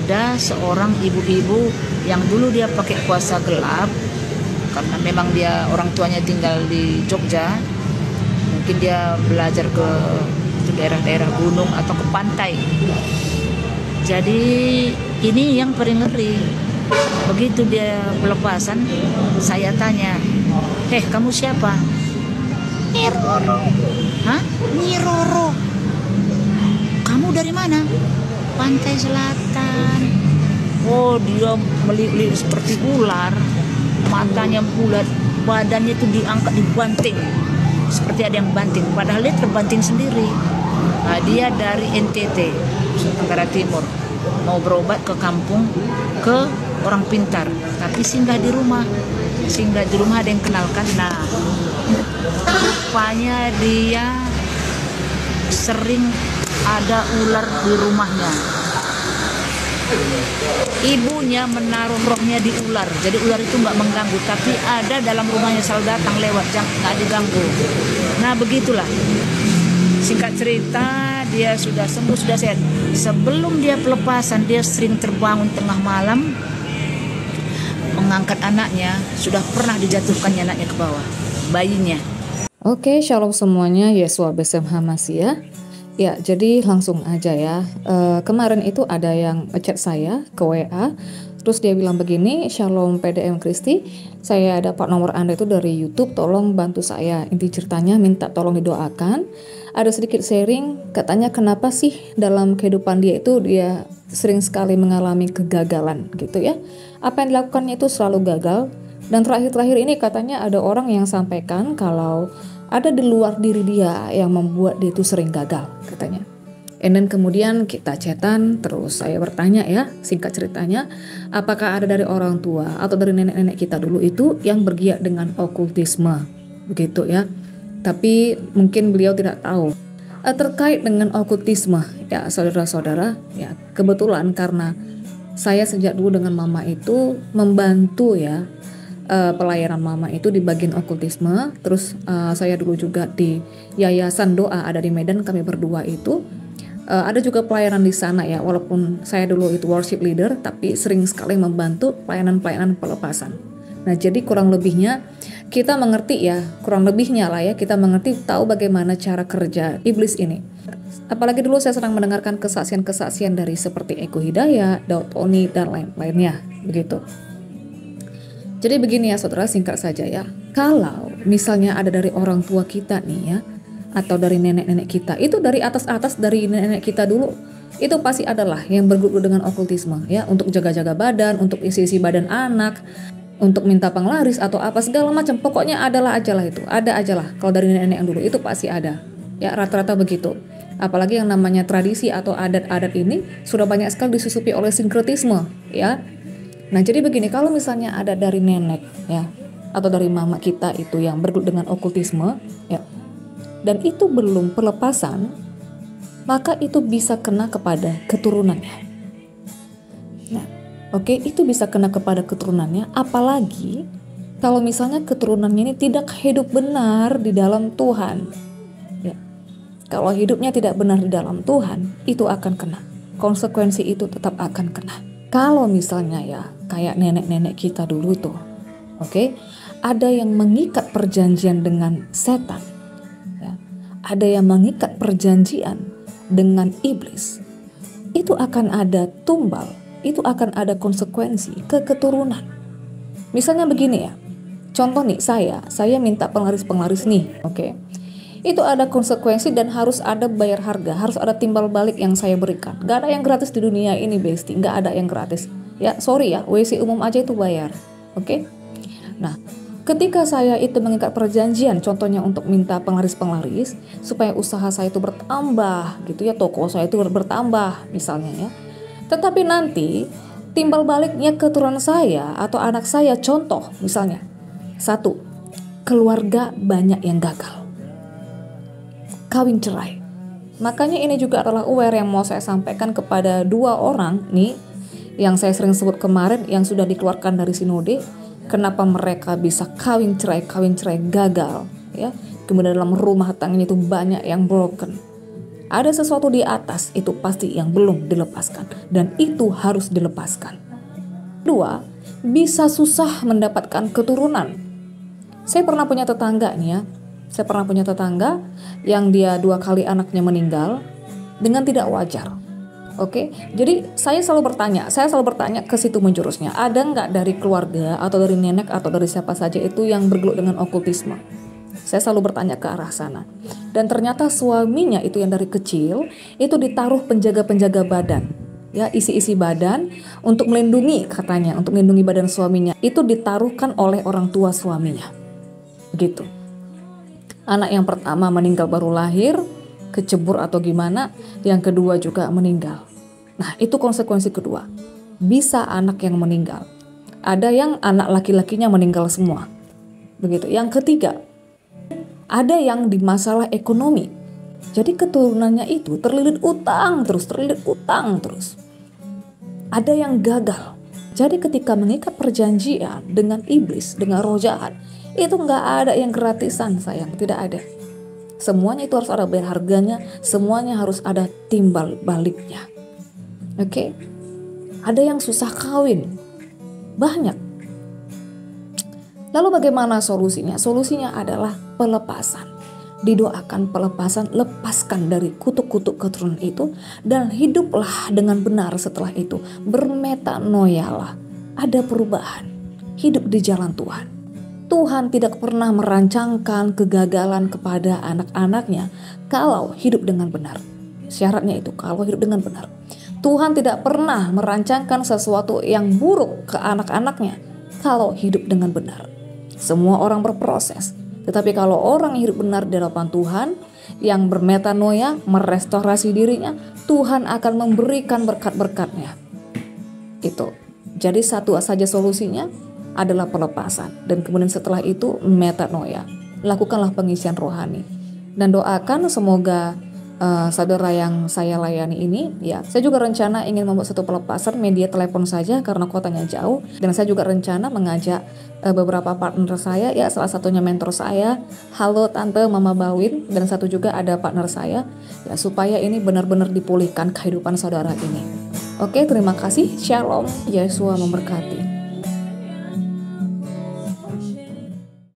ada seorang ibu-ibu yang dulu dia pakai kuasa gelap karena memang dia orang tuanya tinggal di Jogja. Mungkin dia belajar ke daerah-daerah gunung atau ke pantai. Jadi ini yang paling ngeri. Begitu dia pelepasan, saya tanya, kamu siapa? Nyi Roro. Hah? Nyi Roro. Kamu dari mana? Pantai Selatan. Oh, dia meliuk-liuk seperti ular, matanya bulat, badannya itu diangkat, dibanting, seperti ada yang banting, padahal dia terbanting sendiri. Nah, dia dari NTT, Nusa Tenggara Timur, mau berobat ke kampung, ke orang pintar, tapi singgah di rumah ada yang kenalkan. Nah, rupanya dia sering ada ular di rumahnya. Ibunya menaruh rohnya di ular, jadi ular itu nggak mengganggu, tapi ada dalam rumahnya selalu datang lewat, nggak diganggu. Nah, begitulah. Singkat cerita, dia sudah sembuh, sudah sehat. Sebelum dia pelepasan, dia sering terbangun tengah malam, mengangkat anaknya, sudah pernah dijatuhkannya anaknya ke bawah, bayinya. Oke, shalom semuanya, Yesua Besem Hamasya. Ya, jadi langsung aja ya. Kemarin itu ada yang ngechat saya ke WA, terus dia bilang begini, Shalom PDM Kristi, saya dapat nomor Anda itu dari YouTube, tolong bantu saya. Inti ceritanya minta tolong didoakan. Ada sedikit sharing, katanya kenapa sih dalam kehidupan dia itu dia sering sekali mengalami kegagalan gitu ya. Apa yang dilakukannya itu selalu gagal. Dan terakhir-terakhir ini katanya ada orang yang sampaikan kalau ada di luar diri dia yang membuat dia itu sering gagal katanya. And then kemudian kita chatan, terus saya bertanya ya, singkat ceritanya, apakah ada dari orang tua atau dari nenek-nenek kita dulu itu yang bergiat dengan okultisme, begitu ya. Tapi mungkin beliau tidak tahu. Terkait dengan okultisme, ya saudara-saudara, ya kebetulan karena saya sejak dulu dengan mama itu membantu ya, pelayanan mama itu di bagian okultisme. Terus saya dulu juga di Yayasan Doa ada di Medan, kami berdua itu ada juga pelayanan di sana ya, walaupun saya dulu itu worship leader, tapi sering sekali membantu pelayanan-pelayanan pelepasan. Nah, jadi kurang lebihnya kita mengerti ya, kurang lebihnya lah ya, kita mengerti tahu bagaimana cara kerja iblis ini. Apalagi dulu saya sedang mendengarkan kesaksian-kesaksian dari seperti Eko Hidayat, Daud Oni, dan lain-lainnya begitu. Jadi begini ya saudara, singkat saja ya, kalau misalnya ada dari orang tua kita nih ya, atau dari nenek-nenek kita, itu dari atas-atas dari nenek kita dulu, itu pasti adalah yang berguru dengan okultisme ya, untuk jaga-jaga badan, untuk isi-isi badan anak, untuk minta penglaris atau apa segala macam, pokoknya adalah ajalah itu, ada ajalah. Kalau dari nenek-nenek yang dulu itu pasti ada ya, rata-rata begitu. Apalagi yang namanya tradisi atau adat-adat ini sudah banyak sekali disusupi oleh sinkretisme ya. Nah, jadi begini, kalau misalnya ada dari nenek ya, atau dari mama kita itu yang bergelut dengan okultisme ya, dan itu belum pelepasan, maka itu bisa kena kepada keturunannya. Nah, oke, itu bisa kena kepada keturunannya, apalagi kalau misalnya keturunannya ini tidak hidup benar di dalam Tuhan. Ya. Kalau hidupnya tidak benar di dalam Tuhan, itu akan kena. Konsekuensi itu tetap akan kena. Kalau misalnya ya, kayak nenek-nenek kita dulu tuh, oke, ada yang mengikat perjanjian dengan setan, ya, ada yang mengikat perjanjian dengan iblis, itu akan ada tumbal, itu akan ada konsekuensi ke keturunan. Misalnya begini ya, contoh nih, saya minta penglaris nih, oke. Itu ada konsekuensi dan harus ada bayar harga, harus ada timbal balik yang saya berikan. Gak ada yang gratis di dunia ini, Besti, gak ada yang gratis. Ya, sorry ya, WC umum aja itu bayar, oke? Nah, ketika saya itu mengikat perjanjian, contohnya untuk minta penglaris supaya usaha saya itu bertambah, gitu ya, toko saya itu bertambah, misalnya ya. Tetapi nanti timbal baliknya keturunan saya atau anak saya, contoh misalnya, 1, keluarga banyak yang gagal, kawin cerai. Makanya ini juga adalah aware yang mau saya sampaikan kepada 2 orang nih, yang saya sering sebut kemarin, yang sudah dikeluarkan dari sinode. Kenapa mereka bisa kawin cerai gagal ya, kemudian dalam rumah tangganya itu banyak yang broken. Ada sesuatu di atas, itu pasti yang belum dilepaskan. Dan itu harus dilepaskan. Dua, bisa susah mendapatkan keturunan. Saya pernah punya tetangga nih ya. Saya pernah punya tetangga yang dia 2 kali anaknya meninggal dengan tidak wajar. Oke, jadi saya selalu bertanya ke situ menjurusnya, ada nggak dari keluarga atau dari nenek atau dari siapa saja itu yang bergelut dengan okultisme? Saya selalu bertanya ke arah sana. Dan ternyata suaminya itu yang dari kecil itu ditaruh penjaga-penjaga badan. Ya, isi-isi badan untuk melindungi, katanya, untuk melindungi badan suaminya. Itu ditaruhkan oleh orang tua suaminya. Begitu. Anak yang pertama meninggal baru lahir, kecebur atau gimana, yang kedua juga meninggal. Nah, itu konsekuensi kedua. Bisa anak yang meninggal. Ada yang anak laki-lakinya meninggal semua. Begitu. Yang ketiga, ada yang di masalah ekonomi. Jadi keturunannya itu terlilit utang terus. Ada yang gagal. Jadi ketika mengikat perjanjian dengan iblis, dengan roh jahat, itu nggak ada yang gratisan, sayang, tidak ada. Semuanya itu harus ada bayar harganya, semuanya harus ada timbal baliknya. Oke? Ada yang susah kawin. Banyak. Lalu bagaimana solusinya? Solusinya adalah pelepasan. Didoakan pelepasan, lepaskan dari kutuk-kutuk keturunan itu dan hiduplah dengan benar setelah itu. Bermetanoialah. Ada perubahan. Hidup di jalan Tuhan. Tuhan tidak pernah merancangkan kegagalan kepada anak-anaknya kalau hidup dengan benar. Syaratnya itu kalau hidup dengan benar. Tuhan tidak pernah merancangkan sesuatu yang buruk ke anak-anaknya kalau hidup dengan benar. Semua orang berproses. Tetapi kalau orang hidup benar di hadapan Tuhan, yang bermetanoia, merestorasi dirinya, Tuhan akan memberikan berkat-berkatnya. Itu. Jadi satu saja solusinya adalah pelepasan. Dan kemudian setelah itu metanoia. Lakukanlah pengisian rohani. Dan doakan semoga saudara yang saya layani ini, ya, saya juga rencana ingin membuat satu pelepasan media telepon saja karena kotanya jauh, dan saya juga rencana mengajak beberapa partner saya, ya, salah satunya mentor saya, halo Tante Mama Bawin, dan satu juga ada partner saya, ya, supaya ini benar-benar dipulihkan kehidupan saudara ini. Oke, terima kasih, Shalom, Yesus memberkati.